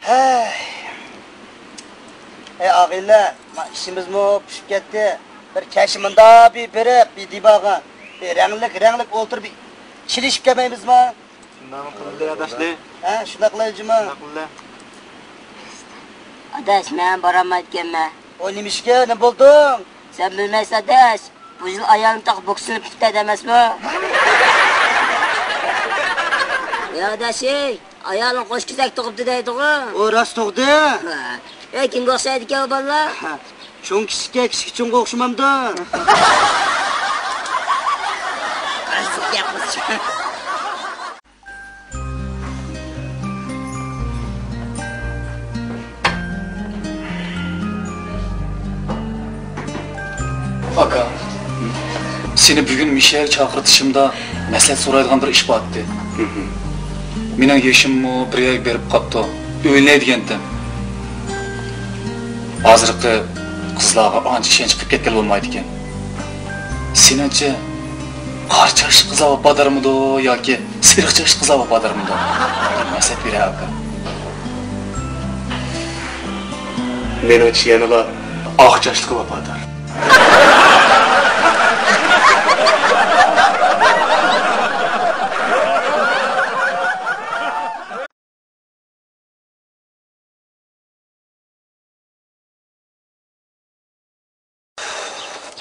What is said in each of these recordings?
Hey. Ağaylar, işimiz mi pişip gitti? Bir keşiminde bir dibağa, bir renklik otur bir çilişip gelmeyiz mi? Şundan kılındı adaşlı. Ha, şuna kılaycı mı? Adaş, ben baramayken mi? O neymişke, ne buldun? Sen bilmezsen adaş, bu yıl ayağını tak boksunu püfte demez mi? Ya adaş, ayağını koş güzel tokup dedeydi o. O rast toğdu. Kimge oksaydı ki o balla? Çoğun kişik çoğun okşumam da. Arasık yapmış. Aka, seni bugün Michel çağırtışımda mesele soraydigan bir iş battı. Mening yeshimni bir ay berib qopti. O'ynay degandim. Hozirgi qizlarga ancha ishonch qilib ketgan bo'lmaydi ekan. Seningcha qarchash qizlar opadarmidi yoki siriqchash qizlar opadarmidi? Maslahat ber aka. Menimcha yanada oqchashli opadir.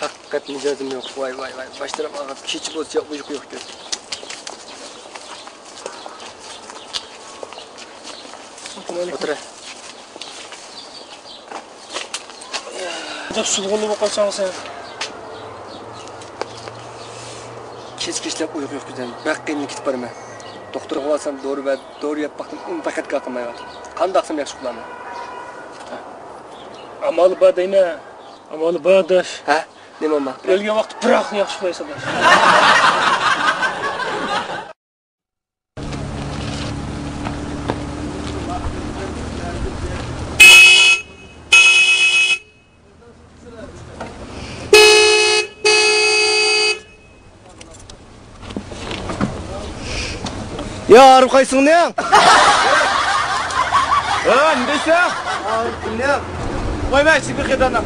Hakikat mizajım yok. Vay. Başlarım ağat. Hiç boz yok. Uyku yok. Otur. Çok sulğunlu bu kaçan sen. Keşkeşlep uyku yok güzel. Bak kendini gidip barım. Doktor olasam doğru yap baktım. Fakat kalkmaya var. Kan daksam yakşı kullanma. Amalı ba deyme. Amalı ba daş. Ha? Ne mama? Ölgen vaqt bırak yaxşı qoysa daş. Ya Arif kaysın ne? Ha ne diyorsun? Arif ne? Koy ben şimdi kıdana.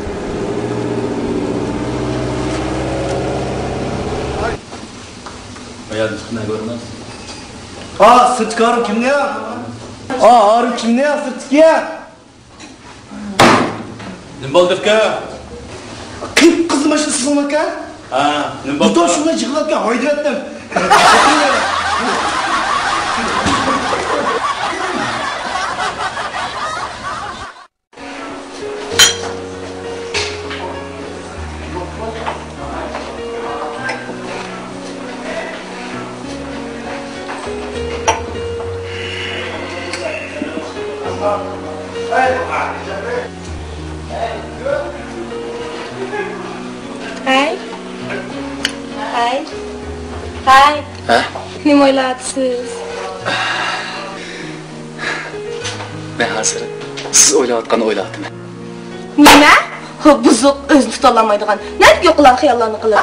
Ayağın üstüne görmez. Sırtki Arif kim ne? Arif kim ne? Sırtki. Ne bulduk ka? Kıyıp kızım aşkı sızılmak ha? Ne Bu da şuna çıkılak ya, haydi ettim. Hay. Ha? Ne oylatsız? Ben hazır. Siz oylayotganı oyladım. Nima? Buzuq o'zini tuta olmaydigan. Nega yo'qlar xayollarni qilib?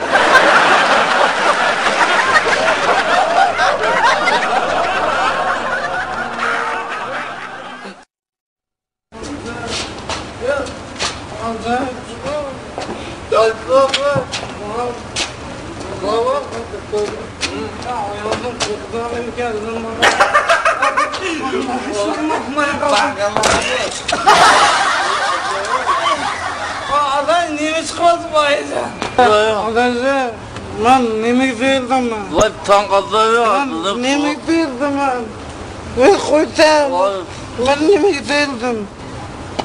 Adam niye çıkmaz bu ayıca? Arkadaşlar, ben yemek değildim ben. Lan tankada Ben yemek değildim ben. Ben koyacağım. Ben yemek değildim.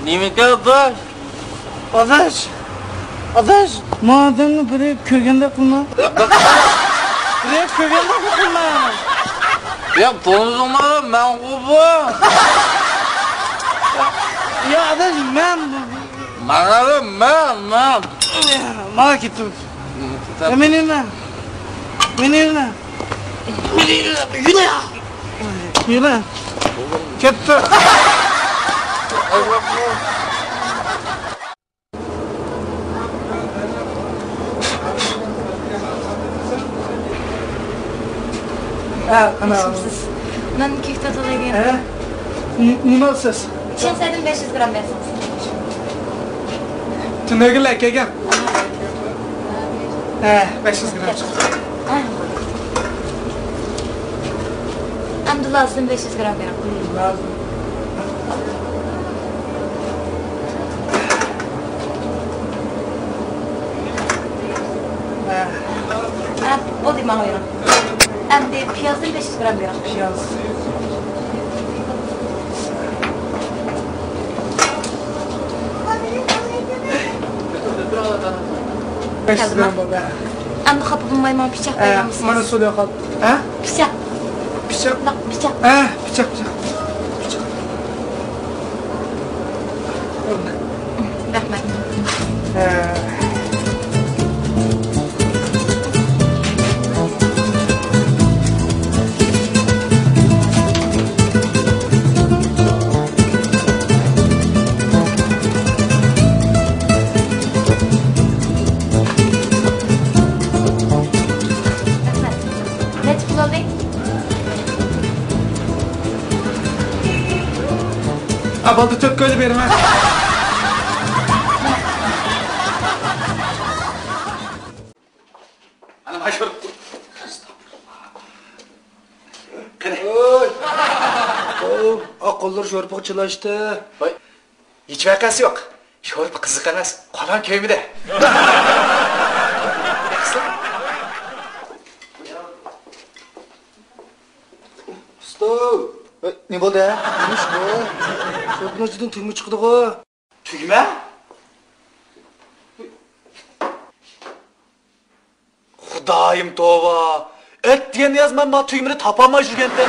Yemek kardeş. Adaş, madem biri kürgende kılma. Biri kürgende kılma. Ya tonuzumları ben kubu. Ya adaş ben. Manarım ben. Mal gittim. Benimle. Yürü. Gitti. Ben kekte atalayım. Nima siz? İşenseydim 500 gram versiniz. Tünögül ekegen. 500 gram çıktı. Hamdullah sizin 500 gram verin. Lazım. O değil bana verin. Hem de piyazdan 500 gram verin. Piyaz. Beş gram baba. Hem de kapı bulmayman bıçak verir misiniz? Bana soruyor kal. Ha? Bıçak. Bıçak. Bak bıçak. Bıçak. Rahmet. Ne tip oldu? Abalda tök köylü verim ha. Ana maşhur. Aqollar sho'rpiq chilashdi. Voy. Hech vaqasi yo'q. Sho'rpi qiziq emas. Qolon köyimida. Stop. Ne bo'ldi? Nima bu? Sho'rpiq ichidan tugma chiqdi-ku. Tugma? Xudoyim tova. Et degan yozman, men tugmani topolmay yurganda.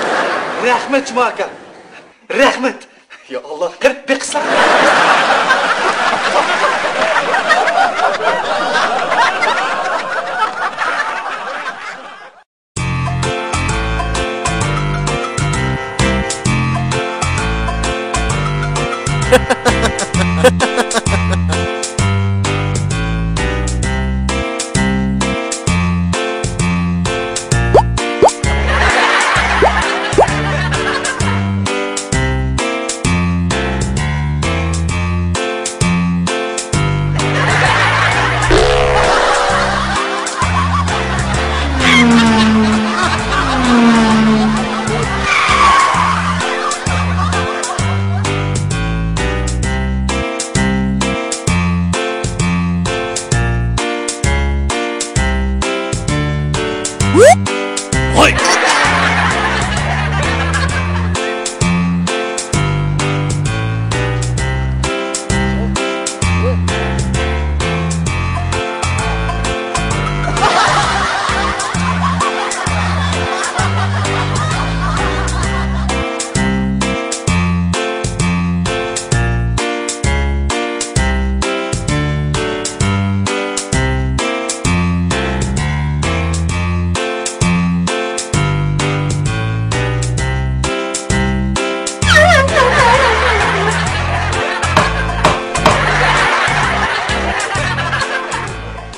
Rahmat aka. Rahmat. Ya Allah, qirib beqislar. Whoop!